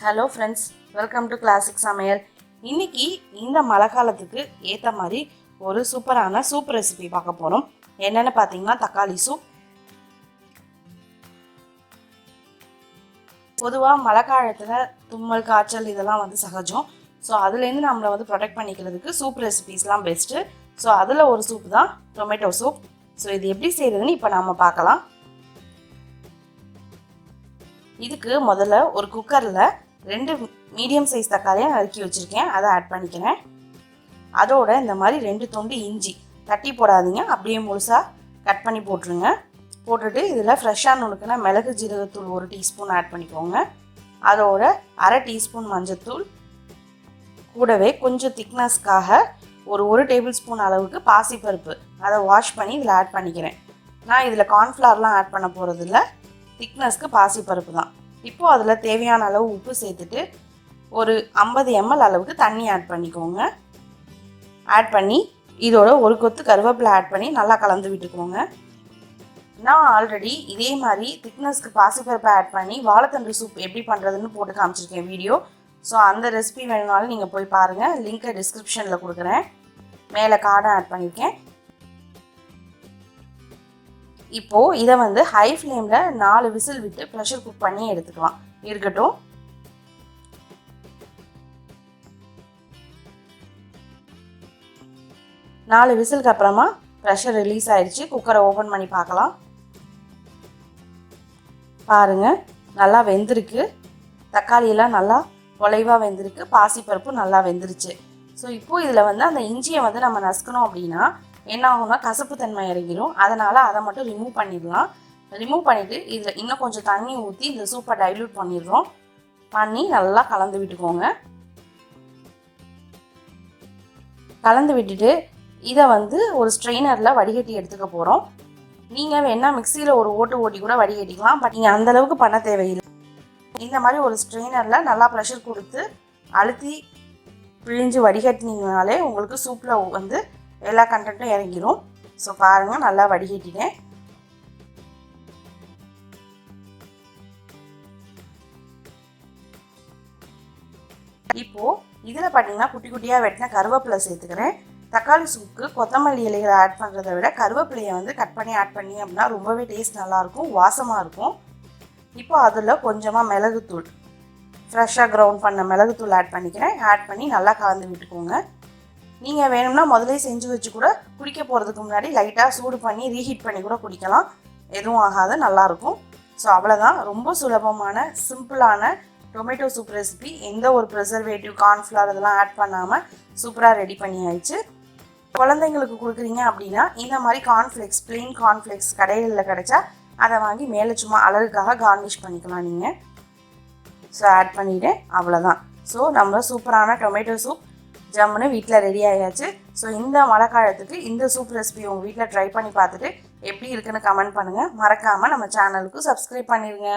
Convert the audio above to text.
Hello friends, welcome to classic சமையல். இன்னைக்கு இந்த மழை காலத்துக்கு ஏற்ற மாதிரி ஒரு சூப்பரான சூப் ரெசிபி பார்க்க போகிறோம். என்னென்னு பார்த்தீங்கன்னா தக்காளி சூப். பொதுவாக மழை காலத்தில் தும்மல், காய்ச்சல் இதெல்லாம் சகஜம். ஸோ அதுலேருந்து நம்மளை ப்ரொடெக்ட் பண்ணிக்கிறதுக்கு சூப் ரெசிபிஸ்லாம் பெஸ்ட்டு. ஸோ அதில் ஒரு சூப் தான் டொமேட்டோ சூப். ஸோ இது எப்படி செய்கிறதுன்னு இப்போ நாம் பார்க்கலாம். இதுக்கு முதல்ல ஒரு குக்கரில் 2 மீடியம் சைஸ் தக்காளியை நறுக்கி வச்சுருக்கேன், அதை ஆட் பண்ணிக்கிறேன். அதோட இந்த மாதிரி 2 துண்டு இஞ்சி தட்டி போடாதீங்க, அப்படியே முழுசாக கட் பண்ணி போட்டுருங்க. போட்டுட்டு இதில் ஃப்ரெஷ்ஷாக நுணுக்கின மிளகு ஜீரகத்தூள் 1 டீஸ்பூன் ஆட் பண்ணிக்கோங்க. அதோட அரை டீஸ்பூன் மஞ்சத்தூள், கூடவே கொஞ்சம் திக்னஸ்க்காக ஒரு டேபிள் ஸ்பூன் அளவுக்கு பாசிப்பருப்பு அதை வாஷ் பண்ணி இதில் ஆட் பண்ணிக்கிறேன். நான் இதில் கார்ன்ஃப்ளவர்லாம் ஆட் பண்ண போகிறதில்ல, திக்னஸ்க்கு பாசிப்பருப்பு தான். இப்போது அதில் தேவையான அளவு உப்பு சேர்த்துட்டு ஒரு 50 ml அளவுக்கு தண்ணி ஆட் பண்ணிக்கோங்க. ஆட் பண்ணி இதோட ஒரு கொத்து கருவேப்பிலை ஆட் பண்ணி நல்லா கலந்து விட்டுக்கோங்க. நான் ஆல்ரெடி இதே மாதிரி திக்னஸ்க்கு பாசிப்பருப்பை ஆட் பண்ணி வாழைத்தண்டு சூப் எப்படி பண்ணுறதுன்னு போட்டு காமிச்சிருக்கேன் வீடியோ. ஸோ அந்த ரெசிபி வேணுனாலும் நீங்கள் போய் பாருங்கள், லிங்க்கை டிஸ்கிரிப்ஷனில் கொடுக்குறேன். மேலே கார்டும் ஆட் பண்ணியிருக்கேன். இப்போது இதை ஹை ஃப்ளேமில் 4 விசில் விட்டு ப்ரெஷர் குக் பண்ணி எடுத்துக்கலாம். இருக்கட்டும். நாலு விசிலுக்கு அப்புறமா ப்ரெஷர் ரிலீஸ் ஆயிடுச்சு. குக்கரை ஓப்பன் பண்ணி பார்க்கலாம். பாருங்கள், நல்லா வெந்திருக்கு. தக்காளியெல்லாம் நல்லா குலைவாக வெந்திருக்கு, பாசிப்பருப்பு நல்லா வெந்துருச்சு. ஸோ இப்போது இதில் அந்த இஞ்சியை நம்ம நசுக்கணும் அப்படின்னா என்ன ஆகும்னா கசப்பு தன்மை இறங்கிடும். அதனால் அதை மட்டும் ரிமூவ் பண்ணிடலாம். ரிமூவ் பண்ணிவிட்டு இதில் இன்னும் கொஞ்சம் தண்ணி ஊற்றி இந்த சூப்பை டைல்யூட் பண்ணிடுறோம். பண்ணி நல்லா கலந்து விட்டுக்கோங்க. கலந்து விட்டுட்டு இதை ஒரு ஸ்ட்ரெயினரில் வடிகட்டி எடுத்துக்க போகிறோம். நீங்கள் வேணால் மிக்சியில் ஒரு ஓட்டி கூட வடிகட்டிக்கலாம். பட் நீங்கள் அந்தளவுக்கு பண்ண தேவையில்லை. இந்த மாதிரி ஒரு ஸ்ட்ரெயினரில் நல்லா ப்ரெஷர் கொடுத்து அழுத்தி பிழிஞ்சு வடிகட்டினீங்கனாலே உங்களுக்கு சூப்பில் எல்லா கண்டென்ட்டும் இறங்கிடும். ஸோ பாருங்கள், நல்லா வடிகட்டினேன். இப்போது இதில் பார்த்தீங்கன்னா குட்டி குட்டியாக வெட்டின கருவேப்பிலை சேர்த்துக்கிறேன். தக்காளி சூப்புக்கு கொத்தமல்லி இலைகளை ஆட் பண்ணுறதை விட கருவேப்பிலையை கட் பண்ணி ஆட் பண்ணி அப்படின்னா ரொம்பவே டேஸ்ட் நல்லாயிருக்கும், வாசமாக இருக்கும். இப்போ அதில் கொஞ்சமாக மிளகுத்தூள், ஃப்ரெஷ்ஷாக கிரவுண்ட் பண்ண மிளகுத்தூள் ஆட் பண்ணிக்கிறேன். ஆட் பண்ணி நல்லா கலந்து விட்டுக்கோங்க. நீங்கள் வேணும்னா முதலே செஞ்சு வச்சு கூட குடிக்க போகிறதுக்கு முன்னாடி லைட்டாக சூடு பண்ணி ரீஹீட் பண்ணி கூட குடிக்கலாம், எதுவும் ஆகாது, நல்லாயிருக்கும். ஸோ அவ்வளோதான், ரொம்ப சுலபமான சிம்பிளான டொமேட்டோ சூப் ரெசிபி. எந்த ஒரு ப்ரிசர்வேட்டிவ், கார்ன்ஃப்ளவர் இதெல்லாம் ஆட் பண்ணாமல் சூப்பராக ரெடி பண்ணி ஆயிடுச்சு. குழந்தைங்களுக்கு கொடுக்குறீங்க அப்படின்னா இந்த மாதிரி கார்ன்ஃப்ளேக்ஸ், பிளெயின் கார்ன்ஃப்ளேக்ஸ் கடைகளில் கிடைச்சா அதை வாங்கி மேலே சும்மா அழகுக்காக கார்னிஷ் பண்ணிக்கலாம் நீங்கள். ஸோ ஆட் பண்ணிவிட்டு அவ்வளோதான். ஸோ நம்ம சூப்பரான டொமேட்டோ சூப் ஜம்முன்னு வீட்டில் ரெடி ஆகியாச்சு. ஸோ இந்த மழை காலத்துக்கு இந்த சூப் ரெசிபி உங்கள் வீட்டில் ட்ரை பண்ணி பார்த்துட்டு எப்படி இருக்குன்னு கமெண்ட் பண்ணுங்கள். மறக்காமல் நம்ம சேனலுக்கு சப்ஸ்கிரைப் பண்ணிடுங்க.